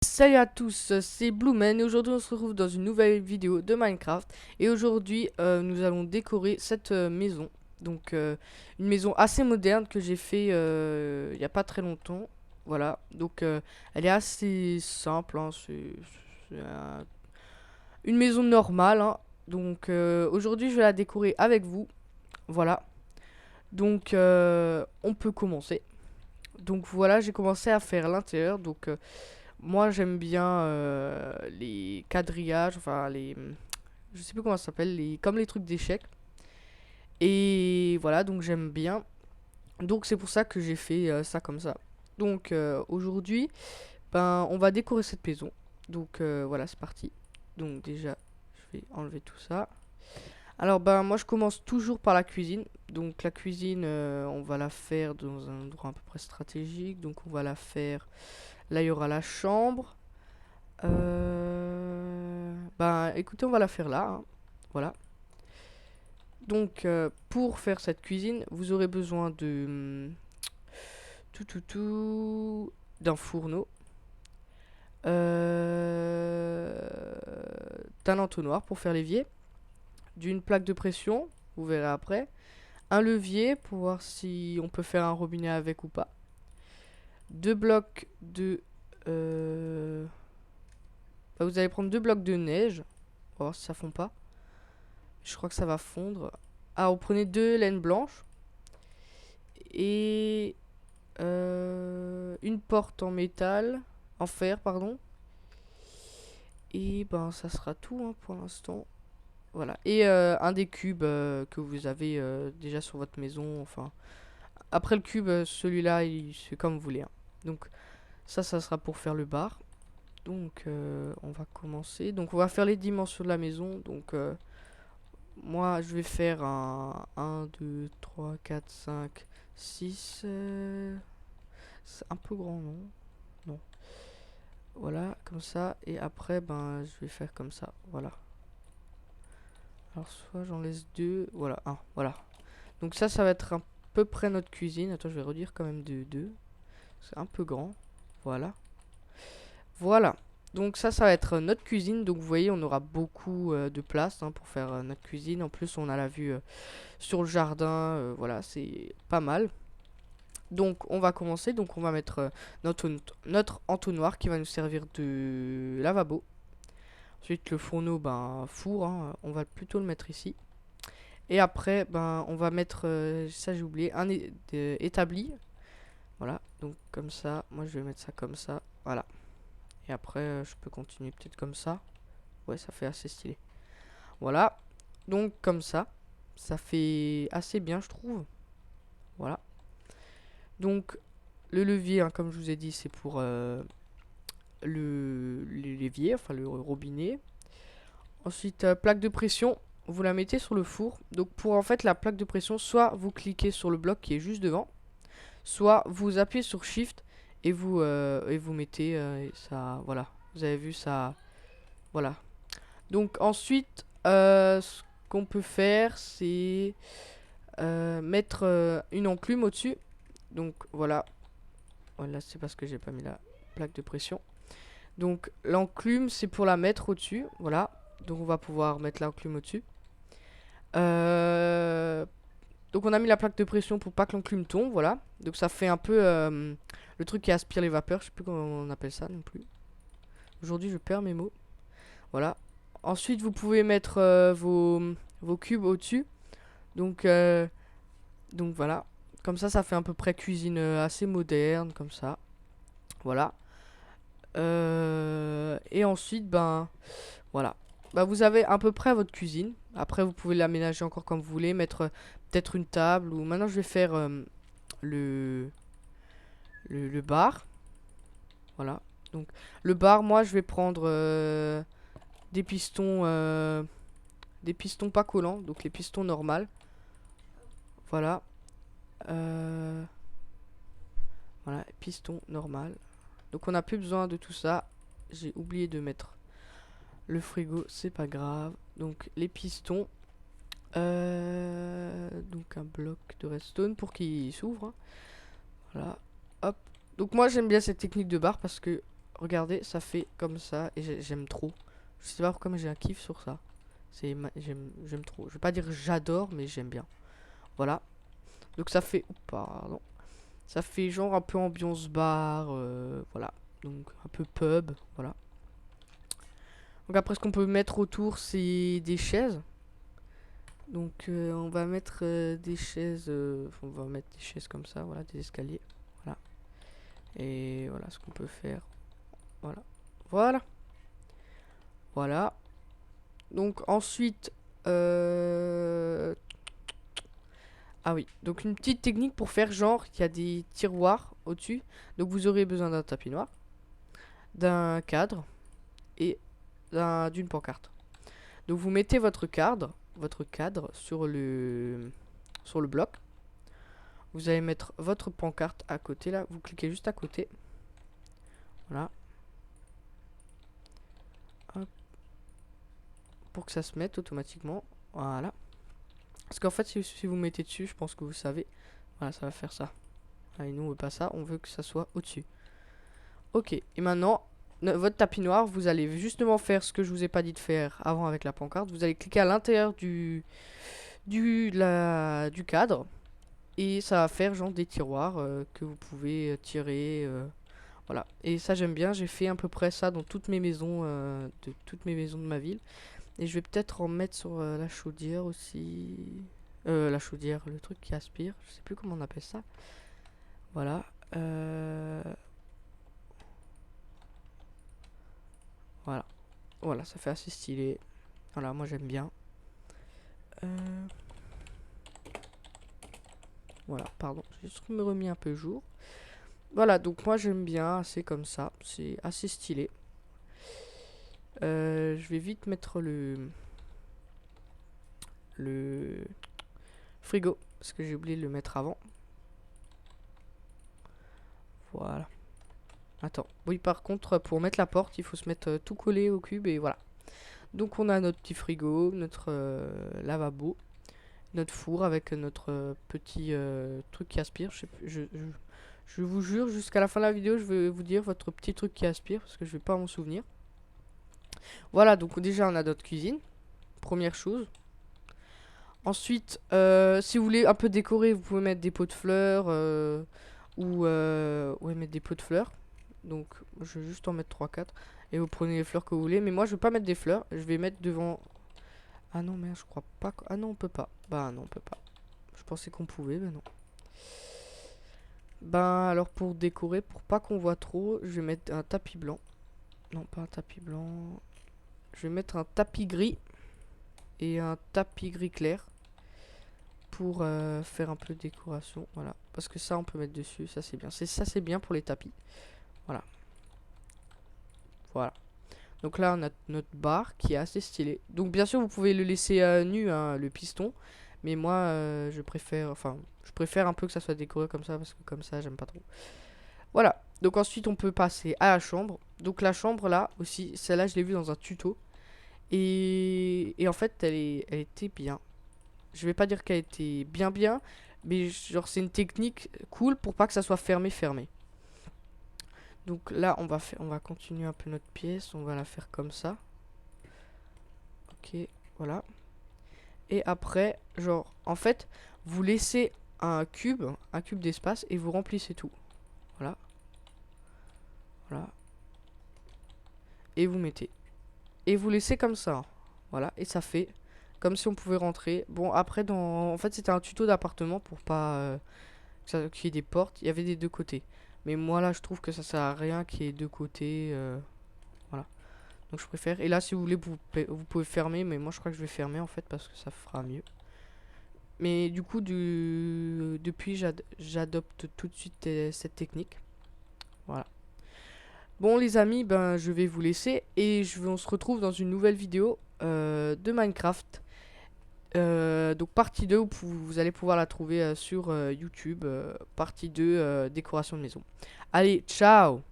Salut à tous, c'est Blueman et aujourd'hui on se retrouve dans une nouvelle vidéo de Minecraft. Et aujourd'hui nous allons décorer cette maison. Donc une maison assez moderne que j'ai fait il n'y a pas très longtemps. Voilà, donc elle est assez simple, hein, c'est une maison normale, hein. Donc aujourd'hui je vais la décorer avec vous. Voilà, donc on peut commencer. Donc voilà, j'ai commencé à faire l'intérieur. Donc moi, j'aime bien les quadrillages, enfin les, je sais plus comment ça s'appelle, les, comme les trucs d'échecs. Et voilà, donc j'aime bien. Donc c'est pour ça que j'ai fait ça comme ça. Donc aujourd'hui, ben on va décorer cette maison. Donc voilà, c'est parti. Donc déjà, je vais enlever tout ça. Alors ben moi je commence toujours par la cuisine. Donc la cuisine, on va la faire dans un endroit à peu près stratégique. Donc on va la faire. Là il y aura la chambre. Bah écoutez, on va la faire là, hein. Voilà. Donc pour faire cette cuisine, vous aurez besoin de d'un fourneau, euh, d'un entonnoir pour faire l'évier, d'une plaque de pression, vous verrez après, un levier pour voir si on peut faire un robinet avec ou pas, deux blocs de bah, vous allez prendre deux blocs de neige, on va voir si ça fond pas. Je crois que ça va fondre. Ah, vous prenez deux laines blanches et une porte en métal, en fer, pardon. Et ben, ça sera tout, hein, pour l'instant. Voilà. Et un des cubes que vous avez déjà sur votre maison. Enfin, après le cube, celui-là, c'est comme vous voulez, hein. Donc, ça sera pour faire le bar. Donc, on va commencer. Donc, on va faire les dimensions de la maison. Donc, moi, je vais faire un 1, 2, 3, 4, 5, 6. C'est un peu grand, non? Non. Voilà, comme ça. Et après, ben, je vais faire comme ça. Voilà. Alors, soit j'en laisse deux. Voilà, un. Voilà. Donc, ça va être à peu près notre cuisine. Attends, je vais redire quand même de deux. C'est un peu grand. Voilà. Voilà. Donc, ça va être notre cuisine. Donc, vous voyez, on aura beaucoup de place, hein, pour faire notre cuisine. En plus, on a la vue sur le jardin. Voilà, c'est pas mal. Donc on va commencer, donc on va mettre notre entonnoir qui va nous servir de lavabo. Ensuite le fourneau, ben four, hein, on va plutôt le mettre ici. Et après, ben on va mettre, ça j'ai oublié, un établi. Voilà, donc comme ça, moi je vais mettre ça comme ça, voilà. Et après je peux continuer peut-être comme ça. Ouais, ça fait assez stylé. Voilà, donc comme ça fait assez bien je trouve. Voilà. Donc le levier, hein, comme je vous ai dit, c'est pour l'évier, enfin le robinet. Ensuite, plaque de pression, vous la mettez sur le four. Donc pour en fait la plaque de pression, soit vous cliquez sur le bloc qui est juste devant, soit vous appuyez sur Shift et vous mettez et ça, voilà. Vous avez vu ça, voilà. Donc ensuite, ce qu'on peut faire, c'est mettre une enclume au-dessus. Donc voilà, voilà, c'est parce que j'ai pas mis la plaque de pression. Donc l'enclume, c'est pour la mettre au-dessus, voilà. Donc on va pouvoir mettre l'enclume au-dessus. Euh, donc on a mis la plaque de pression pour pas que l'enclume tombe, voilà. Donc ça fait un peu le truc qui aspire les vapeurs, je sais plus comment on appelle ça non plus. Aujourd'hui je perds mes mots. Voilà. Ensuite vous pouvez mettre vos cubes au-dessus. Donc, donc voilà. Comme ça fait à peu près cuisine assez moderne, comme ça. Voilà. Et ensuite, ben, voilà. Bah, vous avez à peu près votre cuisine. Après, vous pouvez l'aménager encore comme vous voulez. Mettre peut-être une table. Ou maintenant, je vais faire le, le bar. Voilà. Donc, le bar, moi, je vais prendre des pistons. Des pistons pas collants. Donc, les pistons normales. Voilà. Euh, voilà. Piston normal. Donc, on n'a plus besoin de tout ça. J'ai oublié de mettre le frigo. C'est pas grave. Donc, les pistons. Donc un bloc de redstone pour qu'il s'ouvre, hein. Voilà. Hop. Donc moi j'aime bien cette technique de barre parce que regardez, ça fait comme ça. Et j'aime trop. Je sais pas pourquoi, mais j'ai un kiff sur ça. J'aime trop. Je vais pas dire j'adore, mais j'aime bien. Voilà. Donc ça fait... oh, pardon. Ça fait genre un peu ambiance bar. Voilà. Donc un peu pub. Voilà. Donc après, ce qu'on peut mettre autour, c'est des chaises. Donc on va mettre des chaises. On va mettre des chaises comme ça. Voilà, des escaliers. Voilà. Et voilà ce qu'on peut faire. Voilà. Voilà. Voilà. Donc ensuite... ah oui, donc une petite technique pour faire genre qu'il y a des tiroirs au-dessus. Donc vous aurez besoin d'un tapis noir, d'un cadre et d'une pancarte. Donc vous mettez votre cadre sur le bloc. Vous allez mettre votre pancarte à côté là. Vous cliquez juste à côté. Voilà. Hop. Pour que ça se mette automatiquement. Voilà. Parce qu'en fait, si vous mettez dessus, je pense que vous savez. Voilà, ça va faire ça. Allez, nous on veut pas ça, on veut que ça soit au-dessus. Ok, et maintenant, votre tapis noir, vous allez justement faire ce que je vous ai pas dit de faire avant avec la pancarte. Vous allez cliquer à l'intérieur du cadre. Et ça va faire genre des tiroirs que vous pouvez tirer. Voilà. Et ça j'aime bien, j'ai fait à peu près ça dans toutes mes maisons, de ma ville. Et je vais peut-être en mettre sur la chaudière aussi. La chaudière, le truc qui aspire. Je sais plus comment on appelle ça. Voilà. Voilà. Voilà, ça fait assez stylé. Voilà, moi j'aime bien. Voilà, pardon. J'ai juste me remis un peu jour. Voilà, donc moi j'aime bien. C'est comme ça. C'est assez stylé. Je vais vite mettre le frigo. Parce que j'ai oublié de le mettre avant. Voilà. Attends. Oui, par contre, pour mettre la porte, il faut se mettre tout collé au cube et voilà. Donc on a notre petit frigo, notre lavabo, notre four avec notre petit truc qui aspire. Je vous jure, jusqu'à la fin de la vidéo, je vais vous dire votre petit truc qui aspire parce que je vais pas m'en souvenir. Voilà, donc déjà on a notre cuisine, première chose. Ensuite, si vous voulez un peu décorer, vous pouvez mettre des pots de fleurs ou ouais, mettre des pots de fleurs. Donc je vais juste en mettre 3-4 et vous prenez les fleurs que vous voulez. Mais moi je vais pas mettre des fleurs, je vais mettre devant. Ah non, mais je crois pas. Ah non, on peut pas. Bah non, on peut pas. Je pensais qu'on pouvait, mais non. Ben alors pour décorer, pour pas qu'on voit trop, je vais mettre un tapis blanc. Non, pas un tapis blanc. Je vais mettre un tapis gris et un tapis gris clair pour faire un peu de décoration. Voilà, parce que ça on peut mettre dessus, ça c'est bien. Ça c'est bien pour les tapis. Voilà. Voilà. Donc là on a notre bar qui est assez stylé. Donc bien sûr vous pouvez le laisser nu, hein, le piston. Mais moi je préfère un peu que ça soit décoré comme ça parce que comme ça j'aime pas trop. Voilà. Donc ensuite on peut passer à la chambre. Donc la chambre là aussi, celle-là je l'ai vue dans un tuto. Et en fait elle était bien. Je vais pas dire qu'elle était bien. Mais genre c'est une technique cool pour pas que ça soit fermé. Donc là on va continuer un peu notre pièce. On va la faire comme ça. Ok, voilà. Et après, genre, en fait, vous laissez un cube d'espace et vous remplissez tout. Voilà. Voilà. Et vous mettez. Et vous laissez comme ça. Voilà. Et ça fait comme si on pouvait rentrer. Bon, après, en fait, c'était un tuto d'appartement pour pas qu'il y ait des portes. Il y avait des deux côtés. Mais moi, là, je trouve que ça sert à rien qu'il y ait deux côtés. Voilà. Donc, je préfère. Et là, si vous voulez, vous pouvez fermer. Mais moi, je crois que je vais fermer, en fait, parce que ça fera mieux. Mais du coup, depuis, j'adopte tout de suite cette technique. Voilà. Bon, les amis, ben, je vais vous laisser. Et on se retrouve dans une nouvelle vidéo de Minecraft. Donc, partie 2, vous allez pouvoir la trouver sur YouTube. Partie 2, décoration de maison. Allez, ciao!